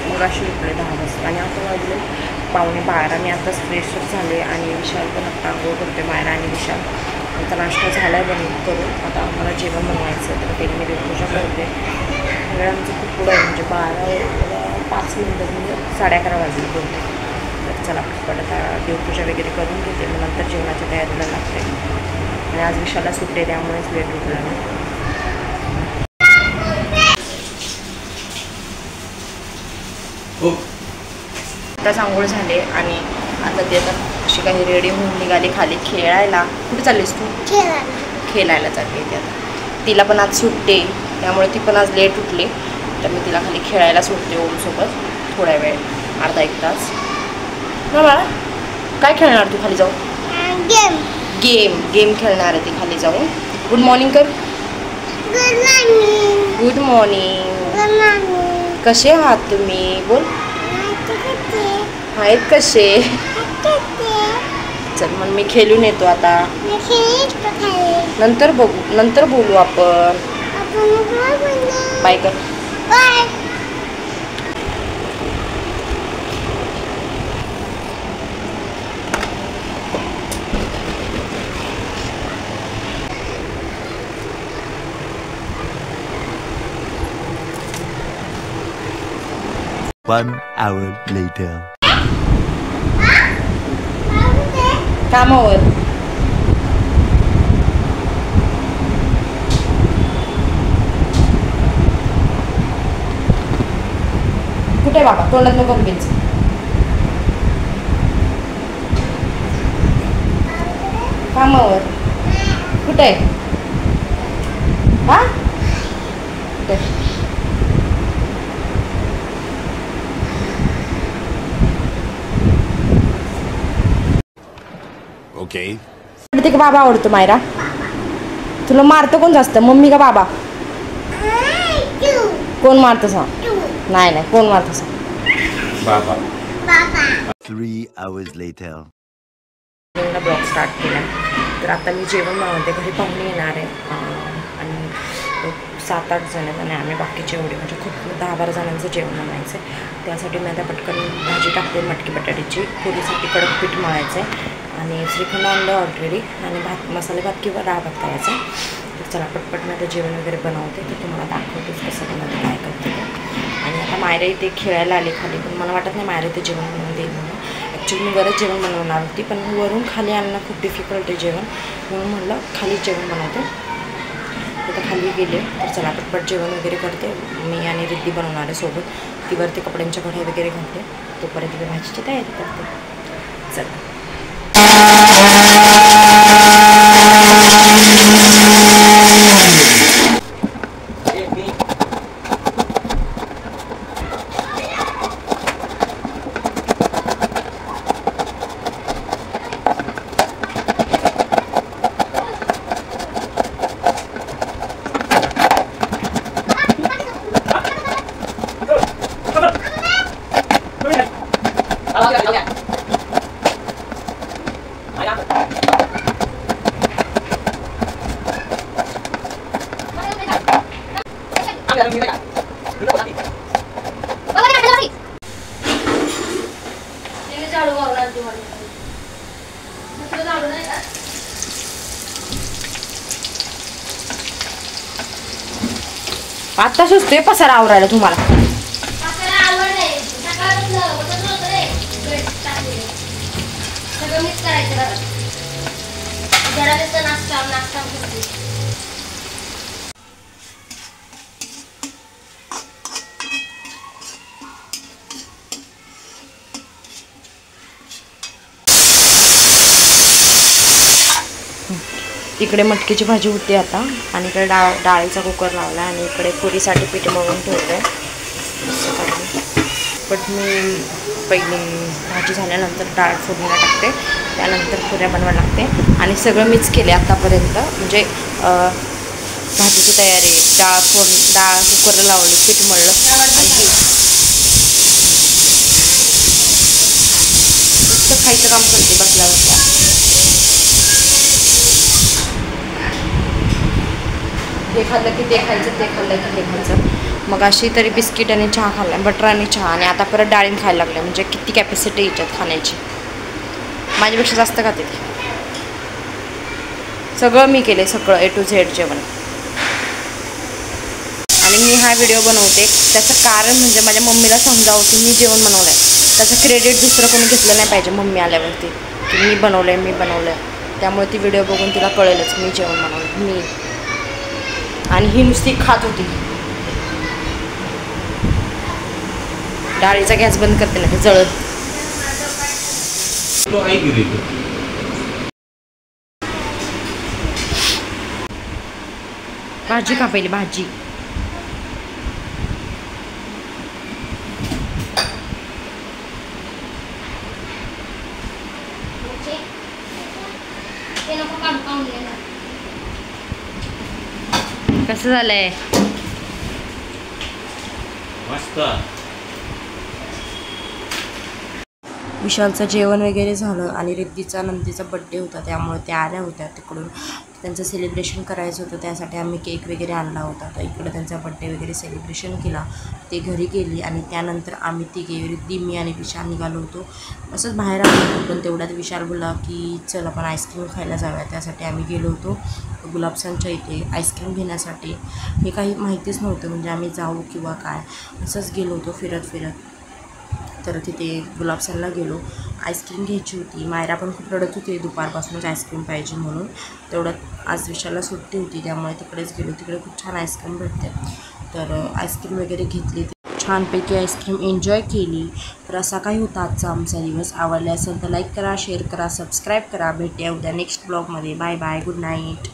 मग अशी उठले 10 वाजता आणि आता वाजले 11:15. मी आताच फ्रेशच झाले आणि विशाल पण आता आंघोळ करते, मायरा आणि विशाल. आता नाश्ता झाला आहे करून. आता आम्हाला जेवण बनवायचं तर पहिले मी देवपूजा करते. वेळ आमचं खूप पुढं आहे, म्हणजे 5 मिनटं म्हणजे 11:30 वाजले बोलते. तर चला पटपट आता देवपूजा वगैरे करून घेते, मग नंतर जेवणाच्या तयारीला लागते. आणि आज विशाला सुट्टे त्यामुळेच लेट उठला मी. आताच आंघोळ झाले आणि आता ते आता अशी काही रेडी होऊन निघाली खाली खेळायला. कुठे चाललीस तू? खेळायला चालली ती आता. तिला पण आज सुट्टे त्यामुळे ती पण आज लेट उठली, तर मी तिला खाली खेळायला सुटते ओमसोबत थोड्या वेळ, अर्धा 1 तास. ना बाळा काय खेळणार तू खाली जाऊन? गेम खेळणार आहे ती खाली जाऊन. गुड मॉर्निंग कर. Good morning. कसे आहात तुम्ही? बोल. आहेत कसे? चल मग मी खेळून येतो आता. नंतर बघू, नंतर बोलू आपण. बाय कर. बाय. One hour later. कामावर. कुठे बाबा? तोंडात नको पेन्सिल. कामावर. कुठे? हा कुठे? Okay. आवडते का बाबा आवडतो मायरा? तुला मारतं कोण जास्त, मम्मी का बाबा? कोण मारतं सांग? नाही कोण मारतं सांग? बाबा. 3 hours later. ब्लॉग स्टार्ट केला. तर आता मी जेवण बनवते. घरी पाहुणे येणार आहे आणि 7-8 जण आहेत आणि आम्ही बाकीचे एवढे म्हणजे खूप 10-12 जणांचं जेवण बनवायचं आहे. त्यासाठी मी आता पटकन भाजी टाकते मटकी बटाट्याची. पुरीसाठी कडक पीठ मळायचं आहे आणि श्रीखंड आणलं ऑलरेडी आणि मसाले भात किंवा डाळ भात करायचा. तर चला पटपट मी आता जेवण वगैरे बनवते, तर तुम्हाला दाखवतेच कसं बनवते काय करते. आणि आता मायरा इथे खेळायला आले खाली, पण मला वाटत नाही मायरा इथे जेवण बनवून देईल म्हणून. ॲक्च्युली मी बरंच जेवण बनवणार होती, पण वरून खाली आणणं खूप डिफिकल्ट आहे जेवण, म्हणून म्हटलं खाली जेवण बनवते. आता खाली गेले तर चला पटपट जेवण वगैरे करते. मी आणि रिद्धी बनवणार आहे सोबत. तीवरती कपड्यांच्या घड्या वगैरे घालते, तोपर्यंत मी भाजीची तयारी करते. चला. आता सुचतोय पसारा आवरायला तुम्हाला. इकडे मटकीची भाजी होती आता आणि इकडे डाळीचा कुकर लावला आणि इकडे पुरीसाठी पीठ मळून ठेवलं आहे. पण मी पहिली भाजी झाल्यानंतर डाळ फोडणीला टाकते, त्यानंतर पुऱ्या बनवायला लागते आणि सगळं मिक्स केले आतापर्यंत. म्हणजे भाजीची तयारी, डाळ कुकरला लावली, पीठ मळलं आणि नुसतं खायचं काम करते बसल्या बसल्या. हे खाल्लं की ते खायचं, ते खाल्लं की हे खायचं. मग अशी तरी बिस्किट आणि चहा खाल्ला, बटर आणि चहा, आणि आता परत डाळिंब खायला लागले. म्हणजे किती कॅपॅसिटी याच्यात खाण्याची, माझ्यापेक्षा जास्त खाते ती. सगळं मी केले, सगळं A to Z जेवण. आणि मी हा व्हिडिओ बनवते त्याचं कारण म्हणजे माझ्या मम्मीला समजावं की मी जेवण बनवलं आहे. त्याचं क्रेडिट दुसरं कोणी घेतलं नाही पाहिजे मम्मी आल्यावरती, की मी बनवलं आहे. त्यामुळे ती व्हिडिओ बघून तिला कळेलच मी जेवण बनवलं मी. आणि ही नुसती खात होती. डाळीचा गॅस बंद करते ना, जळत. भाजी का पहिली भाजी. कसं झालंय? मस्त. विशालचं जेवण वगैरे झालं आणि रिद्धीचा नंदीचा बड्डे होता, त्यामुळे त्या आल्या होत्या तिकडून. त्यांचं सेलिब्रेशन करायचं होतं, त्यासाठी आम्ही केक वगैरे आणला होता. तर इकडं त्यांचा बड्डे वगैरे सेलिब्रेशन केला. ते घरी गेली आणि त्यानंतर आम्ही तिघे, रिद्धी, मी आणि विशाल निघालो होतो. असंच बाहेर आलो होतो, पण तेवढ्यात विशाल बोलला की चल आपण आईस्क्रीम खायला जाऊया. त्यासाठी आम्ही गेलो होतो गुलाबसांच्या इथे आईस्क्रीम घेण्यासाठी. हे काही माहितीच नव्हतं म्हणजे आम्ही जाऊ किंवा काय, असंच गेलो होतो फिरत. तर तिथे गुलाबसांना गेलो, आईस्क्रीम घ्यायची होती. मायरा पण खूप रडत होती दुपारपासूनच आईस्क्रीम पाहिजे म्हणून. तेवढ्यात आज विशालला सुट्टी होती, त्यामुळे तिकडेच गेलो. तिकडे खूप छान आईस्क्रीम भेटते. तर आईस्क्रीम वगैरे घेतली, छानपैकी आईस्क्रीम एन्जॉय केली. तर असा काही होता आजचा आमचा दिवस. आवडला असेल तर लाईक करा, शेअर करा, सबस्क्राईब करा. भेटूया उद्या नेक्स्ट ब्लॉगमध्ये. Bye bye, good night.